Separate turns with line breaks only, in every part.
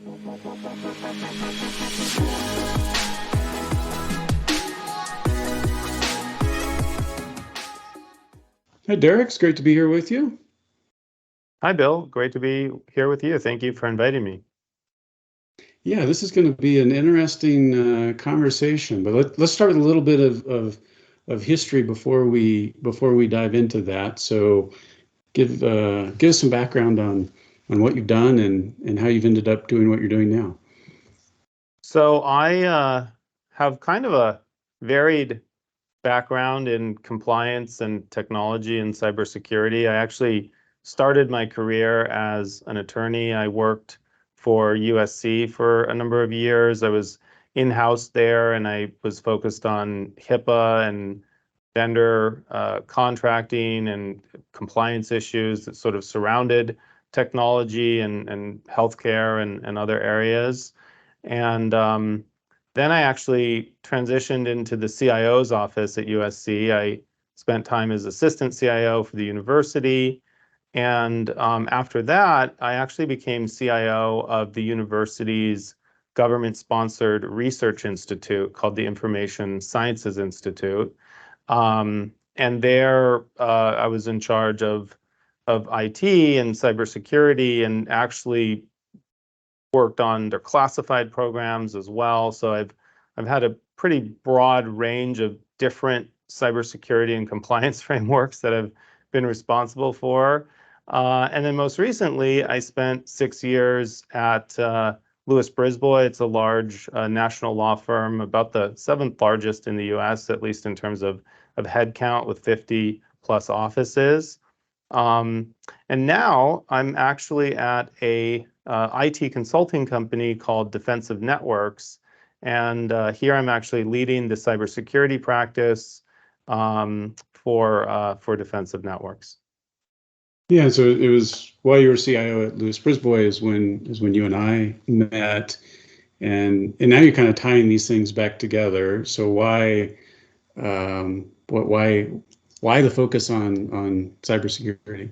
Hi, Derek. It's great to be here with you.
Hi, Bill. Great to be here with you. Thank you for inviting me.
Yeah, this is going to be an interesting conversation, but let's start with a little bit of history before we dive into that. So, give us some background on what you've done and how you've ended up doing what you're doing now.
So I have kind of a varied background in compliance and technology and cybersecurity. I actually started my career as an attorney. I worked for USC for a number of years. I was in-house there, and I was focused on HIPAA and vendor contracting and compliance issues that sort of surrounded technology and healthcare and other areas. And then I actually transitioned into the CIO's office at USC. I spent time as assistant CIO for the university. And after that, I actually became CIO of the university's government-sponsored research institute called the Information Sciences Institute. And there, I was in charge of IT and cybersecurity, and actually worked on their classified programs as well. So I've had a pretty broad range of different cybersecurity and compliance frameworks that I've been responsible for. And then most recently, I spent 6 years at Lewis Brisbois. It's a large national law firm, about the 7th largest in the US, at least in terms of headcount, with 50 plus offices. And now I'm actually at a IT consulting company called Defensive Networks. And here I'm actually leading the cybersecurity practice for Defensive Networks.
Yeah, so it was while you were CIO at Lewis Brisbois is when you and I met, and now you're kind of tying these things back together. So why why the focus on cybersecurity?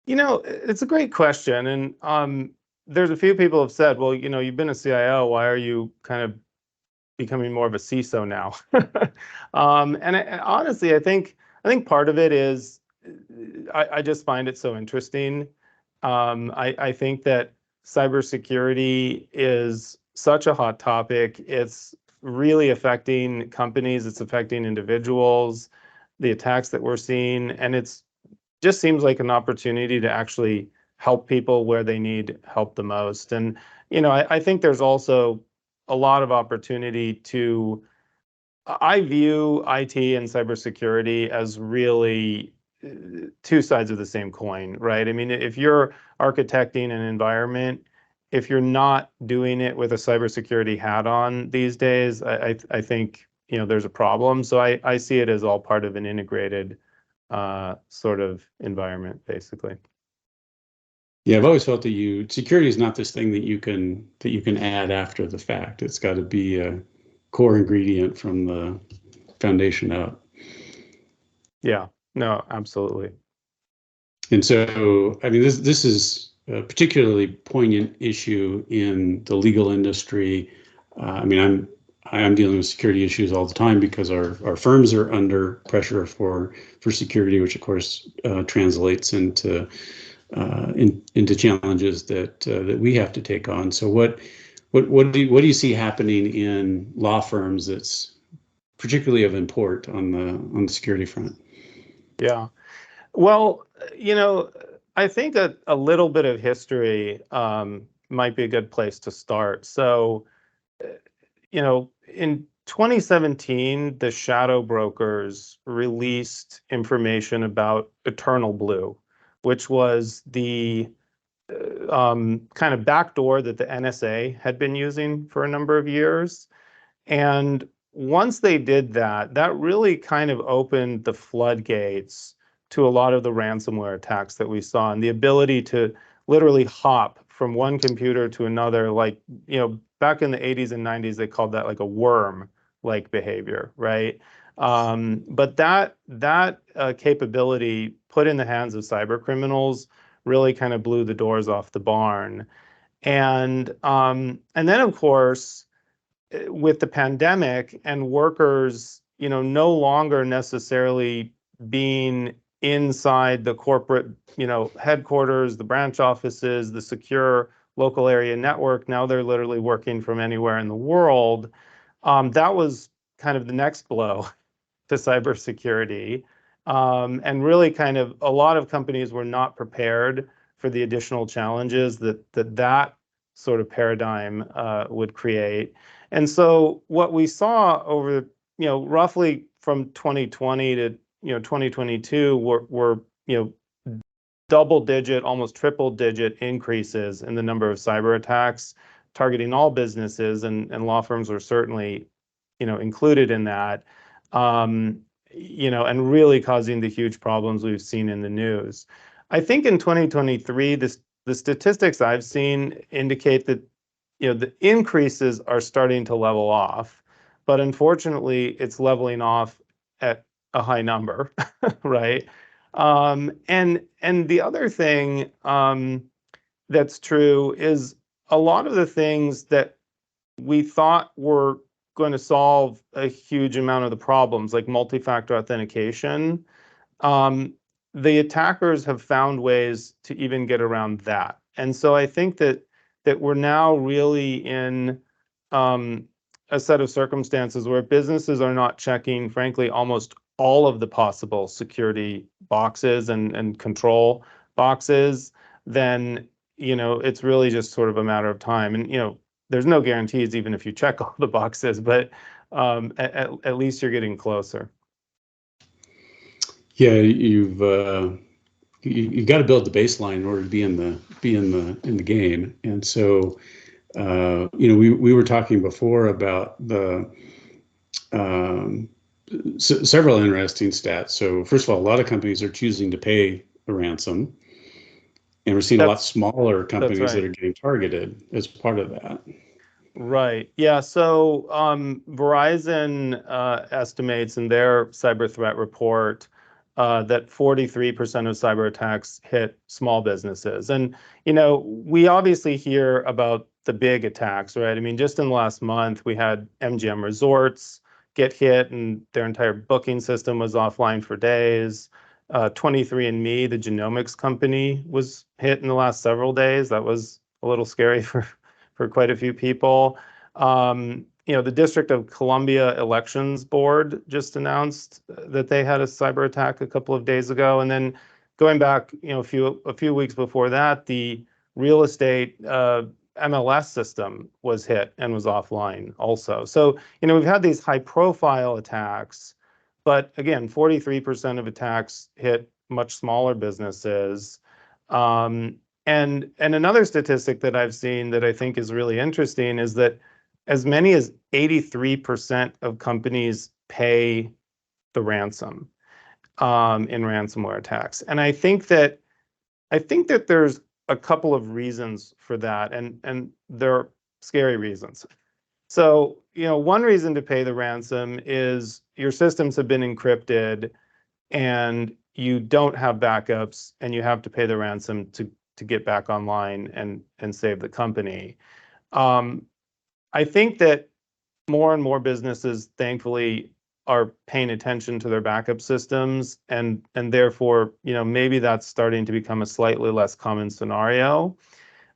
You know, it's a great question, and there's a few people have said, well, you know, you've been a CIO, why are you kind of becoming more of a CISO now? And honestly, I think part of it is I just find it so interesting. I think that cybersecurity is such a hot topic. It's really affecting companies. It's affecting individuals, the attacks that we're seeing, and it's just seems like an opportunity to actually help people where they need help the most. And, you know, I think there's also a lot of opportunity to, I view IT and cybersecurity as really two sides of the same coin, right? I mean, if you're architecting an environment, if you're not doing it with a cybersecurity hat on these days, I think, you know, there's a problem. So I see it as all part of an integrated sort of environment, basically.
Yeah, I've always felt that security is not this thing that you can add after the fact. It's got to be a core ingredient from the foundation up.
Yeah, no, absolutely.
And so, I mean, this is a particularly poignant issue in the legal industry. I mean, I'm dealing with security issues all the time because our firms are under pressure for security, which of course translates into challenges that we have to take on. So what do you see happening in law firms that's particularly of import on the security front?
Yeah. Well, you know, I think a little bit of history might be a good place to start. So, you know, in 2017, the shadow brokers released information about Eternal Blue, which was the kind of backdoor that the NSA had been using for a number of years. And once they did that, that really kind of opened the floodgates to a lot of the ransomware attacks that we saw, and the ability to literally hop from one computer to another. Like, you know, back in the 80s and 90s, they called that like a worm-like behavior, right? But that capability put in the hands of cyber criminals really kind of blew the doors off the barn. And then of course, with the pandemic and workers, no longer necessarily being inside the corporate, headquarters, the branch offices, the secure local area network. Now they're literally working from anywhere in the world. That was kind of the next blow to cybersecurity. And really kind of a lot of companies were not prepared for the additional challenges that sort of paradigm would create. And so what we saw over, roughly from 2020 to, 2022 were double digit, almost triple digit increases in the number of cyber attacks targeting all businesses, and law firms were certainly, included in that. And really causing the huge problems we've seen in the news. I think in 2023, the statistics I've seen indicate that, the increases are starting to level off, but unfortunately, it's leveling off at a high number, right? And the other thing that's true is a lot of the things that we thought were going to solve a huge amount of the problems, like multi-factor authentication, the attackers have found ways to even get around that. And so I think that we're now really in a set of circumstances where businesses are not checking, frankly, almost all of the possible security boxes and control boxes. Then it's really just sort of a matter of time. And there's no guarantees even if you check all the boxes, but at least you're getting closer.
Yeah, you've got to build the baseline in order to be in the game. And so we were talking before about the several interesting stats. So first of all, a lot of companies are choosing to pay a ransom, and we're seeing a lot smaller companies that are getting targeted as part of that.
Right. Yeah. So Verizon estimates in their cyber threat report that 43% of cyber attacks hit small businesses. And, we obviously hear about the big attacks, right? I mean, just in the last month, we had MGM Resorts get hit and their entire booking system was offline for days. 23andMe, the genomics company, was hit in the last several days. That was a little scary for quite a few people. The District of Columbia Elections Board just announced that they had a cyber attack a couple of days ago. And then going back, a few weeks before that, the real estate MLS system was hit and was offline also. So, we've had these high profile attacks, but again, 43% of attacks hit much smaller businesses. And another statistic that I've seen that I think is really interesting is that as many as 83% of companies pay the ransom in ransomware attacks. And I think that there's a couple of reasons for that, and they're scary reasons. So, one reason to pay the ransom is your systems have been encrypted and you don't have backups and you have to pay the ransom to get back online and save the company. I think that more and more businesses, thankfully, are paying attention to their backup systems, and therefore, maybe that's starting to become a slightly less common scenario.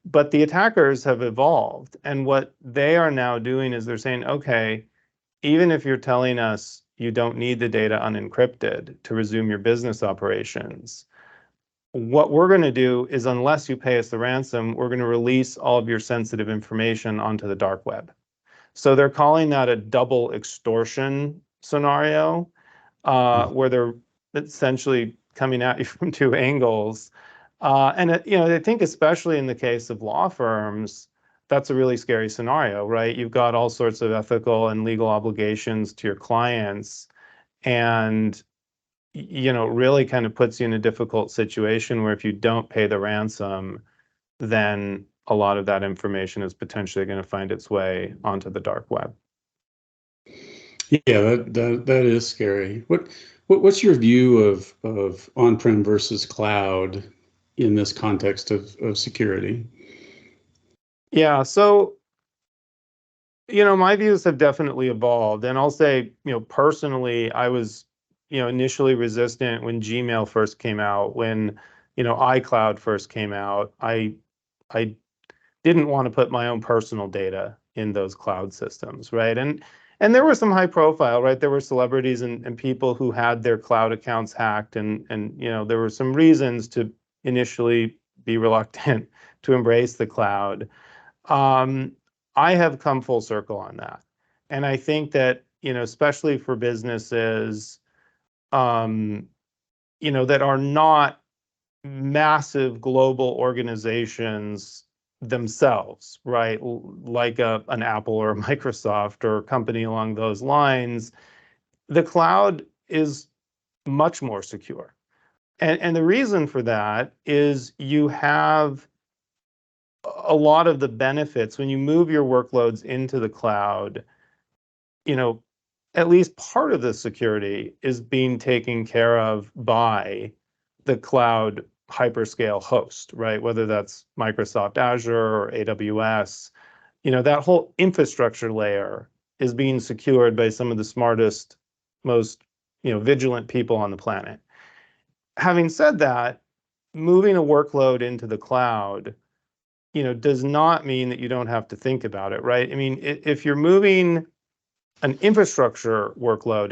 But the attackers have evolved, and what they are now doing is they're saying, okay, even if you're telling us you don't need the data unencrypted to resume your business operations, what we're going to do is, unless you pay us the ransom, we're going to release all of your sensitive information onto the dark web. So they're calling that a double extortion scenario, where they're essentially coming at you from two angles. And I think especially in the case of law firms, that's a really scary scenario, right? You've got all sorts of ethical and legal obligations to your clients, and really kind of puts you in a difficult situation where if you don't pay the ransom, then a lot of that information is potentially going to find its way onto the dark web.
Yeah, that is scary. What's your view of on-prem versus cloud in this context of security?
Yeah, so my views have definitely evolved, and I'll say, personally, I was, initially resistant when Gmail first came out, when, iCloud first came out. I didn't want to put my own personal data in those cloud systems, right? And there were some high profile, right? There were celebrities and people who had their cloud accounts hacked, and there were some reasons to initially be reluctant to embrace the cloud. Um, I have come full circle on that. And I think that, especially for businesses, um, that are not massive global organizations themselves, right? Like an Apple or a Microsoft or a company along those lines, the cloud is much more secure. And the reason for that is you have a lot of the benefits when you move your workloads into the cloud, you know, at least part of the security is being taken care of by the cloud hyperscale host, right? Whether that's Microsoft Azure or AWS, that whole infrastructure layer is being secured by some of the smartest, most, vigilant people on the planet. Having said that, moving a workload into the cloud, does not mean that you don't have to think about it, right? I mean, if you're moving an infrastructure workload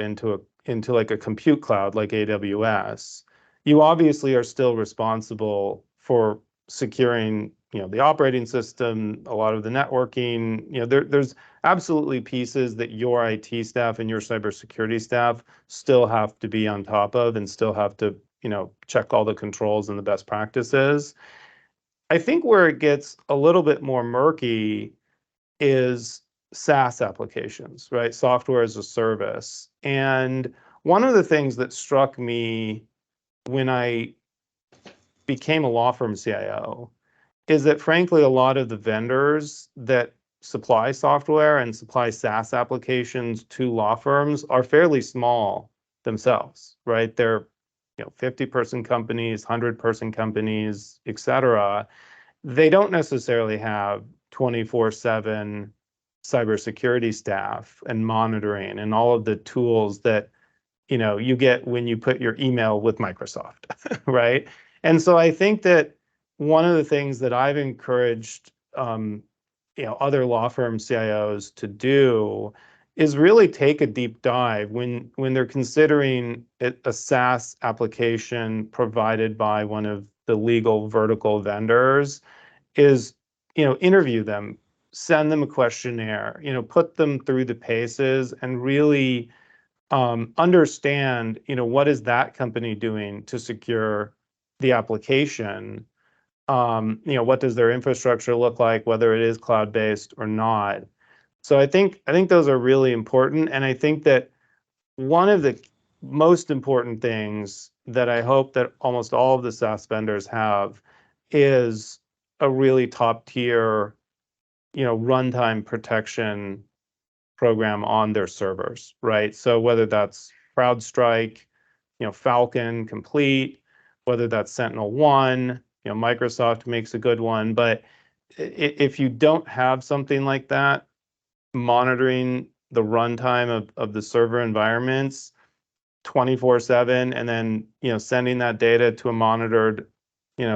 into like a compute cloud like AWS, you obviously are still responsible for securing, the operating system, a lot of the networking. There's absolutely pieces that your IT staff and your cybersecurity staff still have to be on top of and still have to, check all the controls and the best practices. I think where it gets a little bit more murky is SaaS applications, right? Software as a service. And one of the things that struck me when I became a law firm CIO is that, frankly, a lot of the vendors that supply software and supply SaaS applications to law firms are fairly small themselves, right? They're 50-person companies, 100-person companies, et cetera. They don't necessarily have 24/7 cybersecurity staff and monitoring and all of the tools that you get when you put your email with Microsoft, right? And so I think that one of the things that I've encouraged other law firm CIOs to do is really take a deep dive when they're considering a SaaS application provided by one of the legal vertical vendors, is interview them, send them a questionnaire, put them through the paces and really understand, what is that company doing to secure the application? What does their infrastructure look like, whether it is cloud-based or not? So I think those are really important, and I think that one of the most important things that I hope that almost all of the SaaS vendors have is a really top tier, runtime protection program on their servers, right? So whether that's CrowdStrike, Falcon Complete, whether that's Sentinel-1, Microsoft makes a good one. But if you don't have something like that, monitoring the runtime of the server environments 24/7, and then, sending that data to a monitored,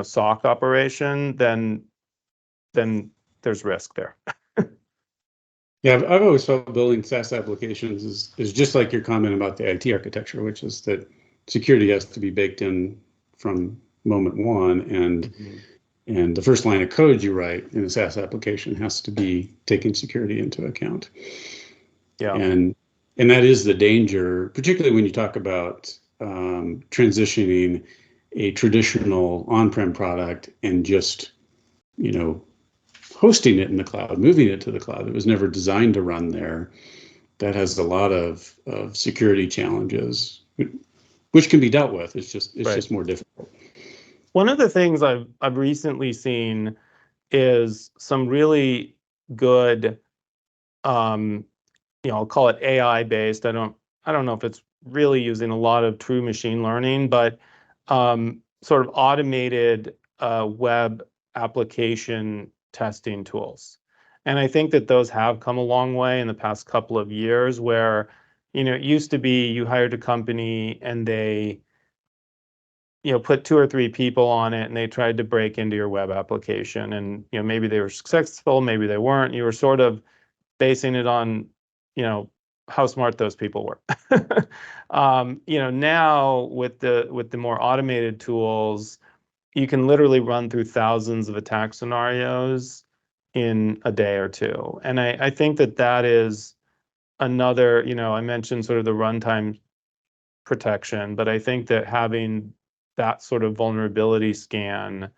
SOC operation, then there's risk there.
Yeah, I've always felt building SaaS applications is just like your comment about the IT architecture, which is that security has to be baked in from moment one, and the first line of code you write in a SaaS application has to be taking security into account.
Yeah.
And that is the danger, particularly when you talk about transitioning a traditional on-prem product and just, hosting it in the cloud, moving it to the cloud. It was never designed to run there. That has a lot of security challenges, which can be dealt with. It's just more difficult.
One of the things I've recently seen is some really good, I'll call it AI based. I don't know if it's really using a lot of true machine learning, but sort of automated web application testing tools. And I think that those have come a long way in the past couple of years where, it used to be you hired a company and they, put 2 or 3 people on it and they tried to break into your web application and, maybe they were successful, maybe they weren't. You were sort of basing it on, how smart those people were. Now with the more automated tools, you can literally run through thousands of attack scenarios in a day or two. And I think that is another, I mentioned sort of the runtime protection, but I think that having that sort of vulnerability scan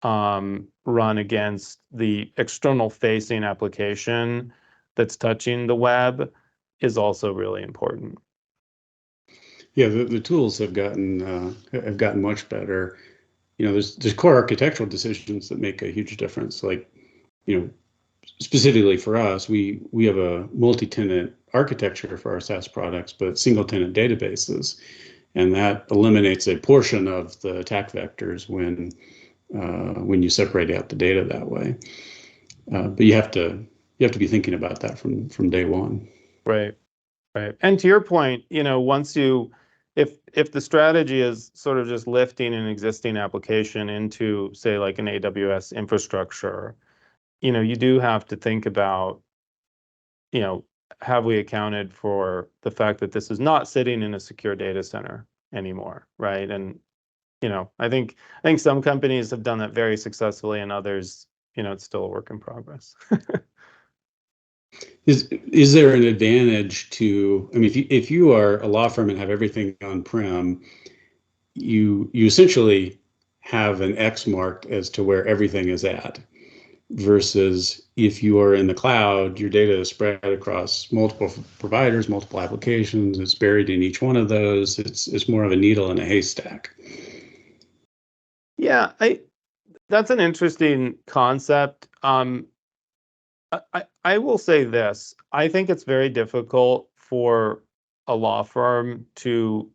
run against the external facing application that's touching the web is also really important.
Yeah, the tools have gotten much better. There's core architectural decisions that make a huge difference. Like, specifically for us, we have a multi-tenant architecture for our SaaS products, but single-tenant databases, and that eliminates a portion of the attack vectors when you separate out the data that way. But you have to be thinking about that from day one.
Right. And to your point, if the strategy is sort of just lifting an existing application into, say, like an AWS infrastructure, you do have to think about, have we accounted for the fact that this is not sitting in a secure data center anymore, right? And, I think some companies have done that very successfully, and others, it's still a work in progress.
Is there an advantage to, I mean, if you are a law firm and have everything on-prem, you essentially have an X marked as to where everything is at, versus if you are in the cloud, your data is spread across multiple providers, multiple applications, it's buried in each one of those. It's more of a needle in a haystack.
Yeah, that's an interesting concept. I will say this. I think it's very difficult for a law firm to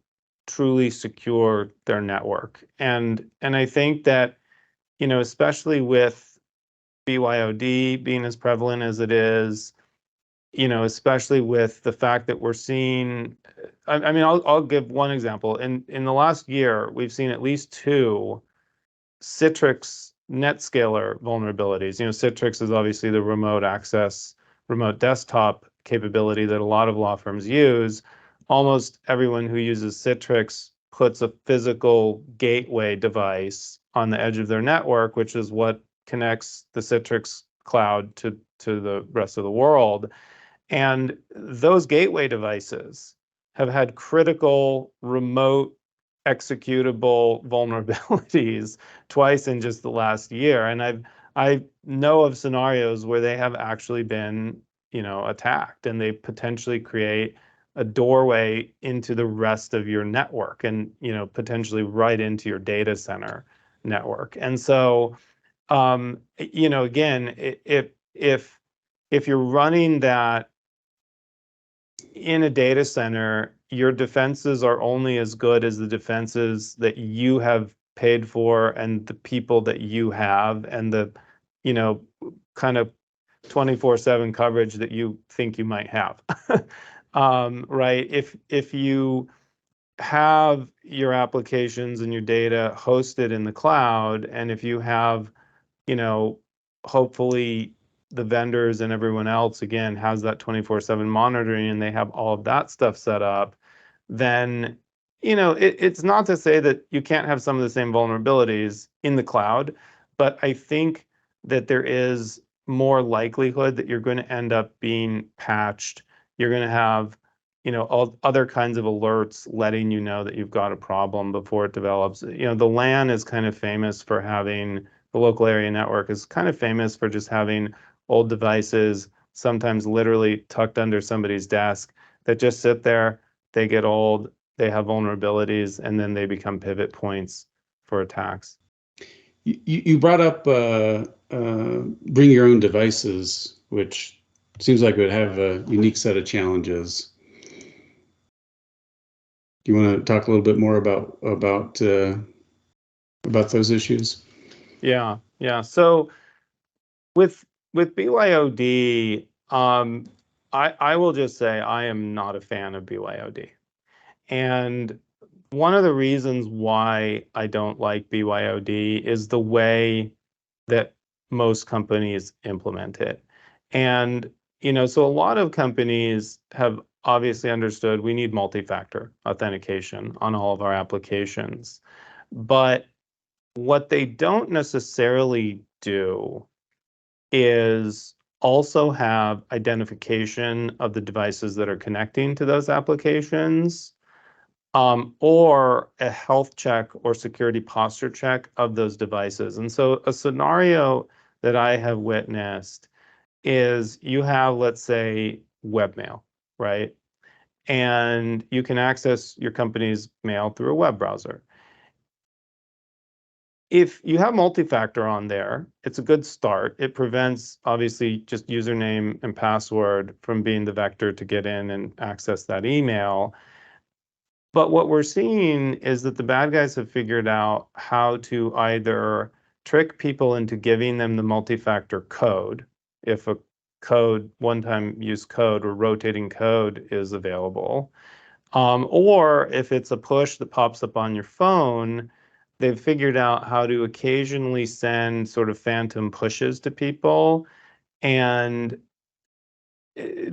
truly secure their network. And I think that, especially with BYOD being as prevalent as it is, especially with the fact that we're seeing, I mean, I'll give one example. In the last year, we've seen at least 2 Citrix NetScaler vulnerabilities. Citrix is obviously the remote access, remote desktop capability that a lot of law firms use. Almost everyone who uses Citrix puts a physical gateway device on the edge of their network, which is what connects the Citrix cloud to the rest of the world. And those gateway devices have had critical remote executable vulnerabilities twice in just the last year. And I know of scenarios where they have actually been, attacked, and they potentially create a doorway into the rest of your network and, potentially right into your data center network. And so, again, if you're running that in a data center, your defenses are only as good as the defenses that you have paid for and the people that you have and the, kind of 24/7 coverage that you think you might have. Right? If you have your applications and your data hosted in the cloud, and if you have, hopefully the vendors and everyone else, again, has that 24/7 monitoring and they have all of that stuff set up, then, it's not to say that you can't have some of the same vulnerabilities in the cloud, but I think that there is more likelihood that you're going to end up being patched. You're going to have, all other kinds of alerts letting you know that you've got a problem before it develops. The LAN is kind of famous for having, the local area network is kind of famous for just having old devices, sometimes literally tucked under somebody's desk, that just sit there. They get old, they have vulnerabilities, and then they become pivot points for attacks.
You brought up bring your own devices, which seems like it would have a unique set of challenges. Do you want to talk a little bit more about those issues?
Yeah. So With BYOD, I will just say I am not a fan of BYOD. And one of the reasons why I don't like BYOD is the way that most companies implement it. And, so a lot of companies have obviously understood we need multi-factor authentication on all of our applications. But what they don't necessarily do is also have identification of the devices that are connecting to those applications, or a health check or security posture check of those devices. And so a scenario that I have witnessed is you have, let's say, webmail, right? And you can access your company's mail through a web browser. If you have multi-factor on there, it's a good start. It prevents, obviously, just username and password from being the vector to get in and access that email. But what we're seeing is that the bad guys have figured out how to either trick people into giving them the multi-factor code, if a code, one-time use code or rotating code is available, or if it's a push that pops up on your phone, they've figured out how to occasionally send sort of phantom pushes to people and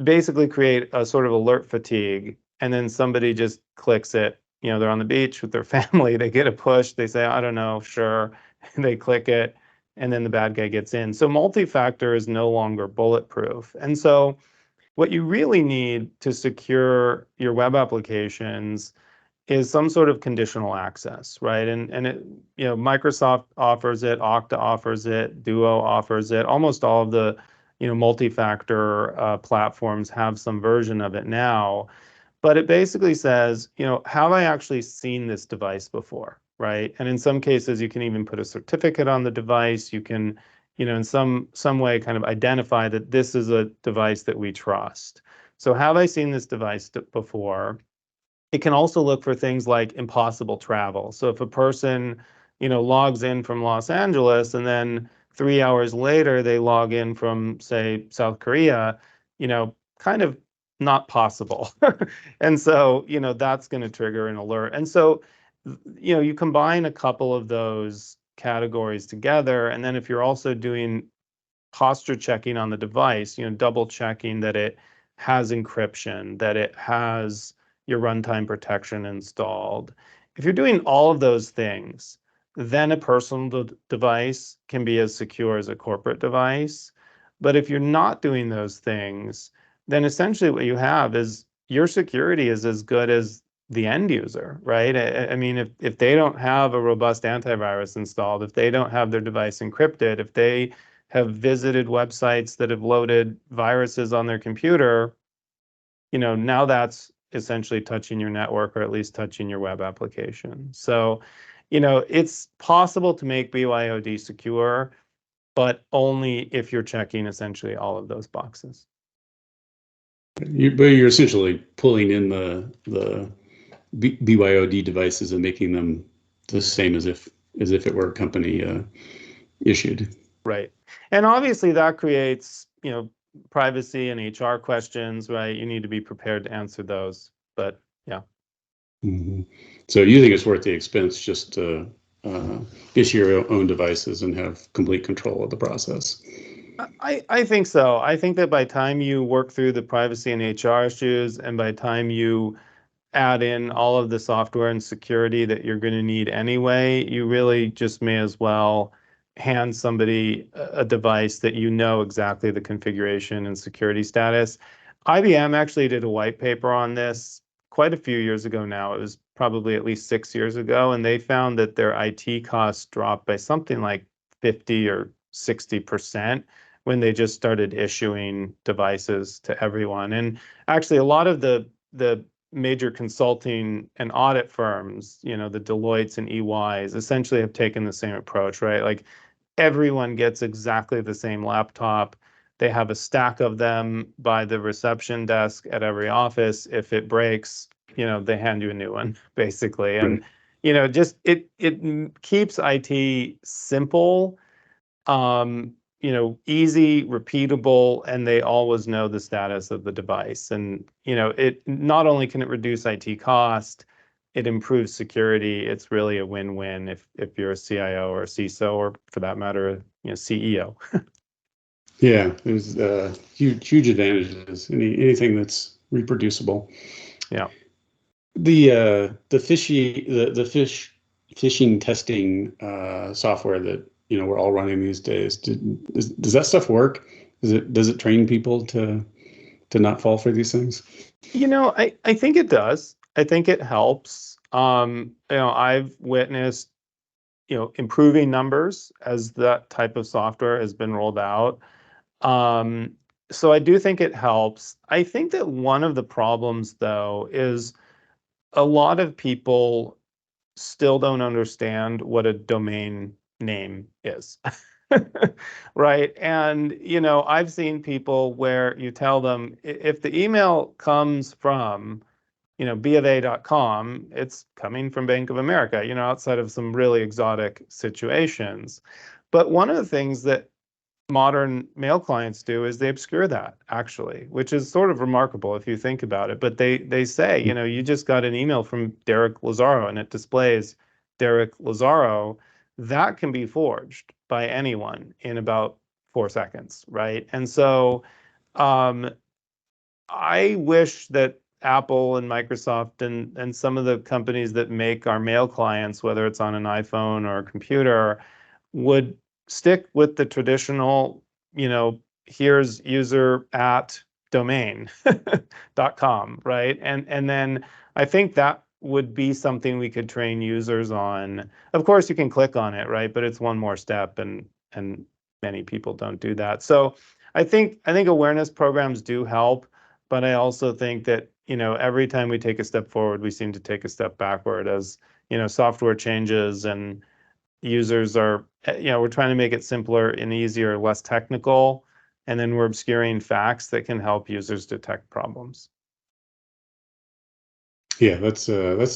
basically create a sort of alert fatigue. And then somebody just clicks it. They're on the beach with their family, they get a push, they say, I don't know, sure. And they click it, and then the bad guy gets in. So multi-factor is no longer bulletproof. And so what you really need to secure your web applications is some sort of conditional access, right? And it, Microsoft offers it, Okta offers it, Duo offers it. Almost all of the, multi-factor platforms have some version of it now. But it basically says, have I actually seen this device before, right? And in some cases, you can even put a certificate on the device. You can, in some way kind of identify that this is a device that we trust. So have I seen this device before? It can also look for things like impossible travel. So if a person, logs in from Los Angeles and then 3 hours later they log in from, say, South Korea, kind of not possible. And so, that's going to trigger an alert. And so, you combine a couple of those categories together. And then if you're also doing posture checking on the device, double checking that it has encryption, that it has your runtime protection installed. If you're doing all of those things, then a personal device can be as secure as a corporate device. But if you're not doing those things, then essentially what you have is your security is as good as the end user, right? I mean, if they don't have a robust antivirus installed, if they don't have their device encrypted, if they have visited websites that have loaded viruses on their computer, now that's essentially touching your network or at least touching your web application. So, it's possible to make BYOD secure, but only if you're checking essentially all of those boxes.
But you're essentially pulling in the BYOD devices and making them the same as if it were company issued.
Right. And obviously that creates, privacy and HR questions, right? You need to be prepared to answer those. But yeah.
Mm-hmm. So you think it's worth the expense just to issue your own devices and have complete control of the process?
I think so. I think that by the time you work through the privacy and HR issues, and by the time you add in all of the software and security that you're going to need anyway, you really just may as well hand somebody a device that exactly the configuration and security status. IBM actually did a white paper on this quite a few years ago now. It was probably at least 6 years ago, and they found that their IT costs dropped by something like 50 or 60% when they just started issuing devices to everyone. And actually, a lot of the major consulting and audit firms, the Deloittes and EYs, essentially have taken the same approach, right? Like everyone gets exactly the same laptop. They have a stack of them by the reception desk at every office. If it breaks, they hand you a new one, basically. And,
Right.
just it keeps IT simple. easy, repeatable, and they always know the status of the device. And, it not only can it reduce IT cost, it improves security. It's really a win-win if you're a CIO or a CISO, or for that matter, CEO.
Yeah, there's huge advantages. Anything that's reproducible.
Yeah.
The phishing testing software that we're all running these days. Does that stuff work? Does it train people to not fall for these things?
I think it does. I think it helps. I've witnessed, improving numbers as that type of software has been rolled out. Um, so I do think it helps. I think that one of the problems, though, is a lot of people still don't understand what a domain name is. Right. And, I've seen people where you tell them if the email comes from, BofA.com, it's coming from Bank of America, outside of some really exotic situations. But one of the things that modern mail clients do is they obscure that, actually, which is sort of remarkable if you think about it. But they say, you just got an email from Derek Lazzaro and it displays Derek Lazzaro. That can be forged by anyone in about 4 seconds, right? And so um, I wish that Apple and Microsoft and some of the companies that make our mail clients, whether it's on an iPhone or a computer, would stick with the traditional, here's user at domain.com, right? And then I think that would be something we could train users on. Of course, you can click on it, right? But it's one more step, and many people don't do that. So I think awareness programs do help, but I also think that, every time we take a step forward, we seem to take a step backward as, software changes and users are, we're trying to make it simpler and easier, less technical, and then we're obscuring facts that can help users detect problems.
Yeah, that's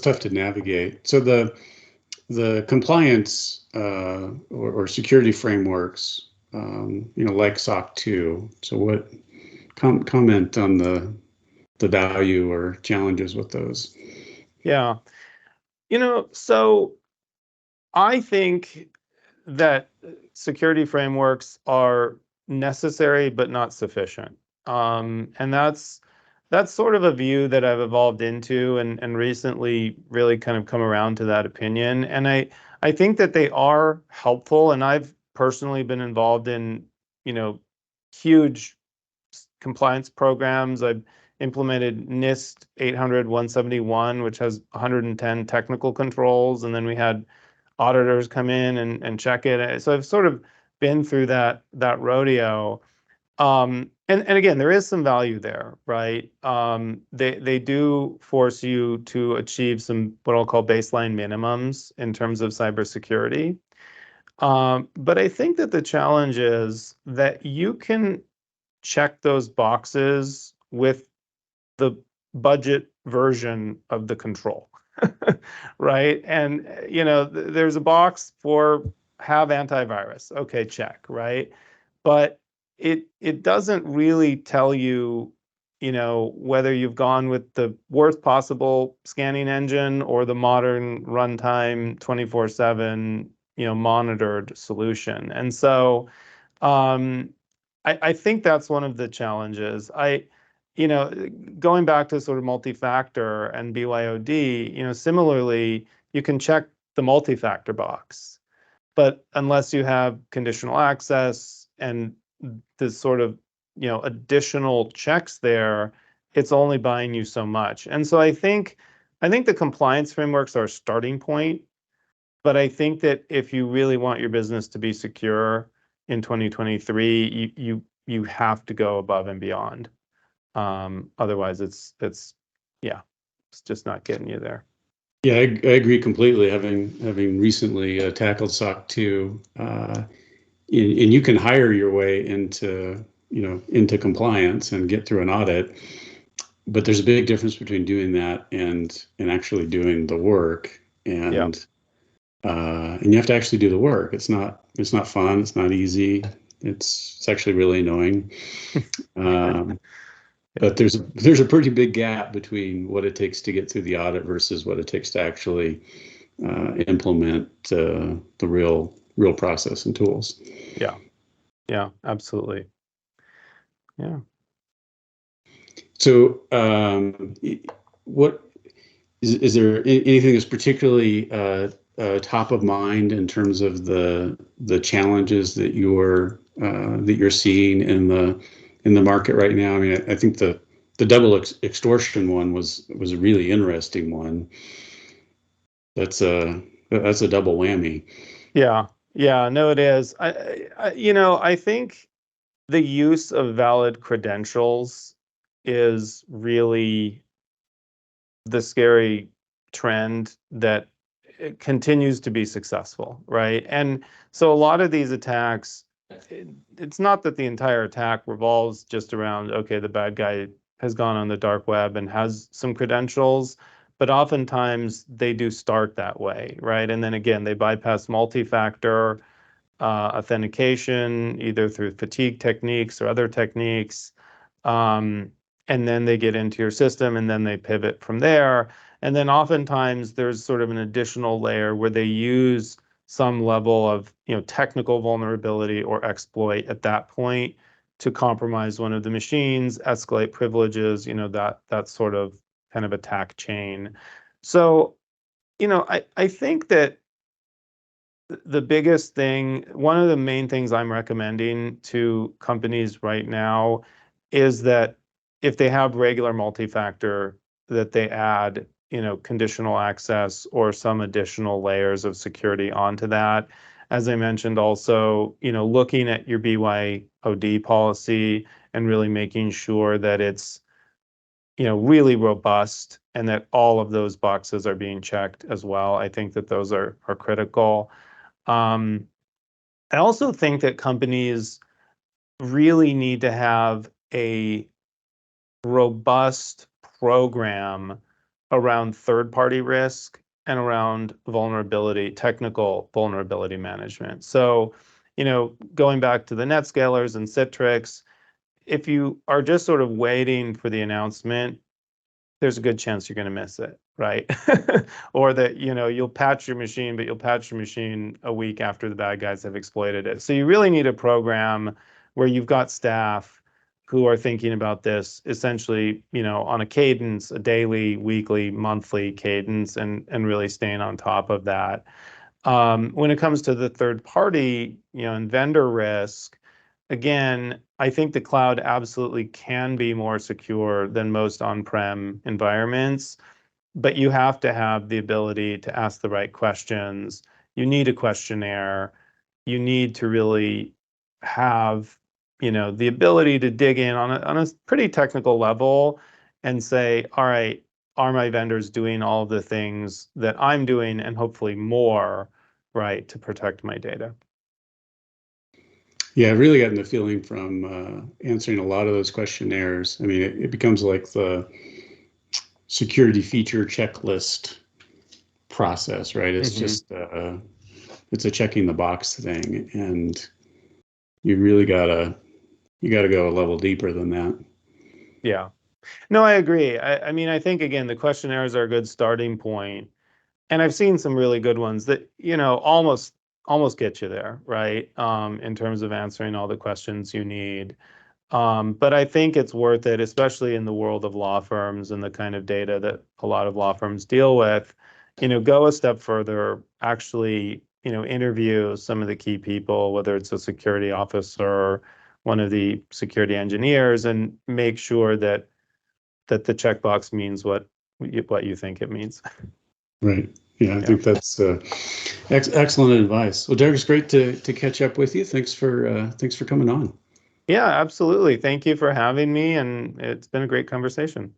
tough to navigate. So the compliance or security frameworks, like SOC 2. So what comment on the value or challenges with those?
Yeah. So I think that security frameworks are necessary but not sufficient. And that's sort of a view that I've evolved into and recently really kind of come around to that opinion. And I think that they are helpful, and I've personally been involved in, huge compliance programs. I've implemented NIST 800-171, which has 110 technical controls, and then we had auditors come in and check it. So I've sort of been through that rodeo. And again, there is some value there, right? They do force you to achieve some what I'll call baseline minimums in terms of cybersecurity. But I think that the challenge is that you can check those boxes with the budget version of the control, right? And there's a box for have antivirus. Okay, check, right? But it doesn't really tell you, whether you've gone with the worst possible scanning engine or the modern runtime 24/7, monitored solution. And so I think that's one of the challenges. You know, Going back to sort of multi-factor and BYOD, similarly, you can check the multi-factor box, but unless you have conditional access and the sort of, additional checks there, it's only buying you so much. And so I think the compliance frameworks are a starting point, but I think that if you really want your business to be secure in 2023, you have to go above and beyond. Otherwise, it's just not getting you there.
Yeah, I agree completely. Having recently tackled SOC 2, and you can hire your way into compliance and get through an audit, but there's a big difference between doing that and actually doing the work. And you have to actually do the work. It's not fun. It's not easy. It's actually really annoying. But there's a pretty big gap between what it takes to get through the audit versus what it takes to actually implement the real process and tools.
Yeah, absolutely. Yeah.
So, what is there anything that's particularly top of mind in terms of the challenges that you're seeing in the market right now? I mean, I think the double extortion one was a really interesting one. That's a double whammy.
Yeah. No, it is. I think the use of valid credentials is really the scary trend that it continues to be successful, right? And so a lot of these attacks, it's not that the entire attack revolves just around, okay, the bad guy has gone on the dark web and has some credentials, but oftentimes they do start that way, right? And then again, they bypass multi-factor authentication, either through fatigue techniques or other techniques. And then they get into your system and then they pivot from there. And then oftentimes there's sort of an additional layer where they use some level of, technical vulnerability or exploit at that point to compromise one of the machines, escalate privileges, that sort of kind of attack chain. So, I think that the biggest thing, one of the main things I'm recommending to companies right now is that if they have regular multi-factor, that they add, conditional access or some additional layers of security onto that. As I mentioned, also, looking at your BYOD policy and really making sure that it's, really robust and that all of those boxes are being checked as well. I think that those are critical. I also think that companies really need to have a robust program around third-party risk and around technical vulnerability management. So, going back to the NetScalers and Citrix, if you are just sort of waiting for the announcement, there's a good chance you're going to miss it, right? Or that, you'll patch your machine, but you'll patch your machine a week after the bad guys have exploited it. So you really need a program where you've got staff who are thinking about this essentially, on a cadence, a daily, weekly, monthly cadence, and really staying on top of that. When it comes to the third party, and vendor risk, again, I think the cloud absolutely can be more secure than most on-prem environments, but you have to have the ability to ask the right questions. You need a questionnaire. You need to really have, the ability to dig in on a pretty technical level and say, all right, are my vendors doing all the things that I'm doing and hopefully more, right, to protect my data?
Yeah, I've really gotten the feeling from answering a lot of those questionnaires. I mean, it becomes like the security feature checklist process, right? It's just it's a checking the box thing, and you really gotta go a level deeper than that.
Yeah. No, I agree. I mean, I think again, the questionnaires are a good starting point, and I've seen some really good ones that, almost get you there, right? In terms of answering all the questions you need. But I think it's worth it, especially in the world of law firms and the kind of data that a lot of law firms deal with. Go a step further, actually, interview some of the key people, whether it's a security officer or one of the security engineers, and make sure that the checkbox means what you think it means.
Right. Yeah, I think that's excellent advice. Well, Derek, it's great to catch up with you. Thanks for coming on.
Yeah, absolutely. Thank you for having me, and it's been a great conversation.